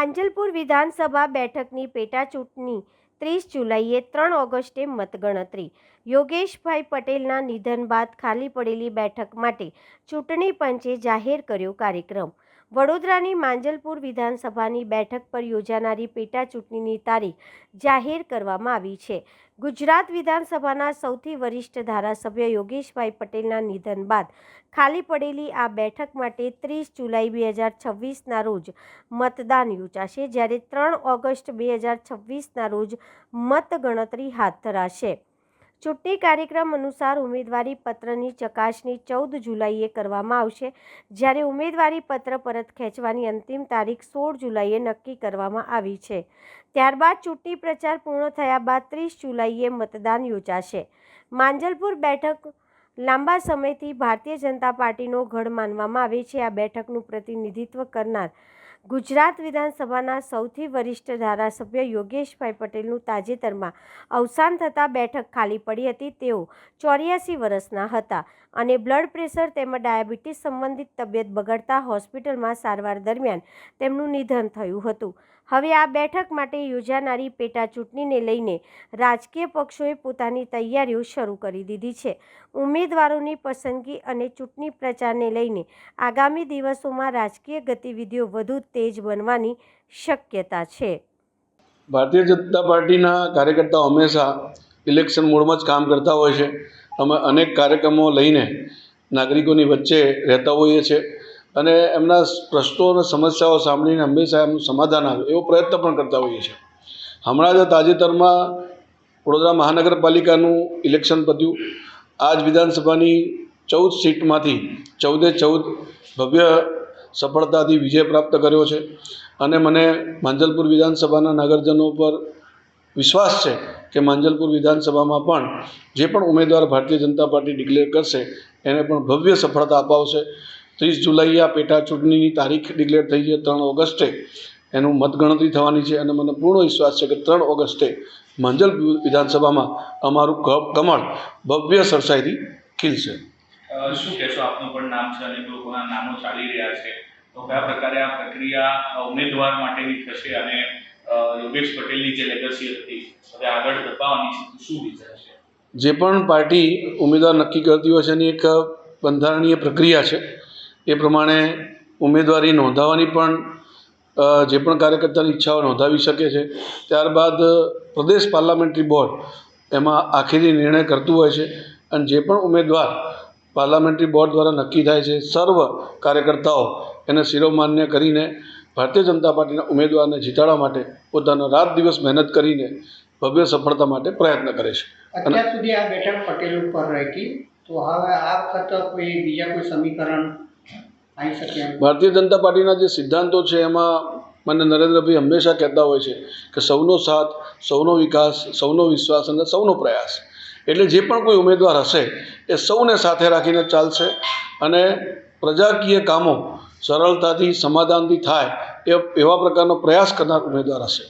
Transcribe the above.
માંજલપુર વિધાનસભા બેઠકની પેટાચૂંટણી 30 જુલાઈએ 3 ઓગસ્ટે મતગણતરી. યોગેશભાઈ પટેલના નિધન બાદ ખાલી પડેલી બેઠક માટે ચૂંટણી પંચે જાહેર કર્યો કાર્યક્રમ. વડોદરાની માંજલપુર વિધાનસભાની બેઠક પર યોજાનારી પેટાચૂંટણીની તારીખ જાહેર કરવામાં આવી છે. ગુજરાત વિધાનસભાના સૌથી વરિષ્ઠ ધારાસભ્ય યોગેશભાઈ પટેલના નિધન બાદ ખાલી પડેલી આ બેઠક માટે 30 જુલાઈ 2026ના રોજ મતદાન યોજાશે, જ્યારે 3 ઓગસ્ટ 2026ના રોજ મતગણતરી હાથ ધરાશે. ચૂંટણી કાર્યક્રમ અનુસાર ઉમેદવારી પત્રની ચકાસણી 14 જુલાઈએ કરવામાં આવશે, જ્યારે ઉમેદવારી પત્ર પરત ખેંચવાની અંતિમ તારીખ 16 જુલાઈએ નક્કી કરવામાં આવી છે. ત્યારબાદ ચૂંટણી પ્રચાર પૂર્ણ થયા બાદ 30 જુલાઈએ મતદાન યોજાશે. માંજલપુર બેઠક લાંબા સમયથી ભારતીય જનતા પાર્ટીનો ગઢ માનવામાં આવે છે. આ બેઠકનું પ્રતિનિધિત્વ કરનાર ગુજરાત વિધાનસભાના સૌથી વરિષ્ઠ ધારાસભ્ય યોગેશભાઈ પટેલનું તાજેતરમાં અવસાન થતાં બેઠક ખાલી પડી હતી. તેઓ 84 વર્ષના હતા અને બ્લડ પ્રેશર તેમજ ડાયાબિટીસ સંબંધિત તબિયત બગડતા હોસ્પિટલમાં સારવાર દરમિયાન તેમનું નિધન થયું હતું. હવે આ બેઠક માટે યોજાનારી પેટા ચૂંટણીને લઈને રાજકીય પક્ષોએ પોતાની તૈયારીઓ શરૂ કરી દીધી છે. ઉમેદવારોની પસંદગી અને ચૂંટણી પ્રચારને લઈને આગામી દિવસોમાં રાજકીય ગતિવિધિઓ વધુ તેજ બનવાની શક્યતા છે. ભારતીય જનતા પાર્ટીના કાર્યકર્તાઓ હંમેશા ઇલેક્શન મોડમાં જ કામ કરતા હોય છે. અમે અનેક કાર્યક્રમો લઈને નાગરિકોની વચ્ચે રહેતા હોઈએ છીએ અને એમના પ્રશ્નો અને સમસ્યાઓ સાંભળીને હંમેશા એમનું સમાધાન આવે એવો પ્રયત્ન પણ કરતા હોઈએ છીએ. હમણાં જ તાજેતરમાં વડોદરા મહાનગરપાલિકાનું ઇલેક્શન પત્યું. આ જ વિધાનસભાની 14 સીટમાંથી 14 ભવ્ય સફળતાથી વિજય પ્રાપ્ત કર્યો છે અને મને માંજલપુર વિધાનસભાના નગરજનો પર વિશ્વાસ છે કે માંજલપુર વિધાનસભામાં પણ જે પણ ઉમેદવાર ભારતીય જનતા પાર્ટી ડિક્લેર કરશે એને પણ ભવ્ય સફળતા અપાવશે. 30 જુલાઈએ આ પેટા ચૂંટણીની તારીખ ડિક્લેર થઈ છે. 3 ઓગસ્ટે એનું મતગણતરી થવાની છે અને મને પૂર્ણ વિશ્વાસ છે કે 3 ઓગસ્ટે માંજલપુર વિધાનસભામાં અમારું કમળ ભવ્ય સરસાઈથી ખીલશે. શું કહેશો? આપનું પણ નામ છે અને લોકોના નામો ચાલી રહ્યા છે, તો કયા પ્રકારે આ પ્રક્રિયા ઉમેદવાર માટેની થશે અને યોગેશ પટેલની જે લેગસી હતી હવે આગળ ધપાવવાની છે, શું વિચાર છે? જે પણ પાર્ટી ઉમેદવાર નક્કી કરતી હોય છે એની એક બંધારણીય પ્રક્રિયા છે. એ પ્રમાણે ઉમેદવારી નોંધાવવાની પણ જે પણ કાર્યકર્તાની ઈચ્છાઓ નોંધાવી શકે છે. ત્યારબાદ પ્રદેશ પાર્લામેન્ટરી બોર્ડ એમાં આખરી નિર્ણય કરતું હોય છે અને જે પણ ઉમેદવાર પાર્લામેન્ટરી બોર્ડ દ્વારા નક્કી થાય છે સર્વ કાર્યકર્તાઓ એને શિરોમાન્ય કરીને ભારતીય જનતા પાર્ટીના ઉમેદવારને જીતાડવા માટે પોતાનો રાત દિવસ મહેનત કરીને ભવ્ય સફળતા માટે પ્રયત્ન કરે છે. અત્યાર સુધી આ બેઠક પટેલ ઉપર રહી, તો હવે આ વખત કોઈ બીજા કોઈ સમીકરણ આવી શકે? ભારતીય જનતા પાર્ટીના જે સિદ્ધાંતો છે એમાં મને નરેન્દ્રભાઈ હંમેશા કહેતા હોય છે કે સૌનો સાથ, સૌનો વિકાસ, સૌનો વિશ્વાસ અને સૌનો પ્રયાસ. એટલે જે પણ કોઈ ઉમેદવાર હશે એ સૌને સાથે રાખીને ચાલશે અને પ્રજાકીય કામો સરળતાથી સમાધાનથી થાય એવા પ્રકારનો પ્રયાસ કરનાર ઉમેદવાર હશે.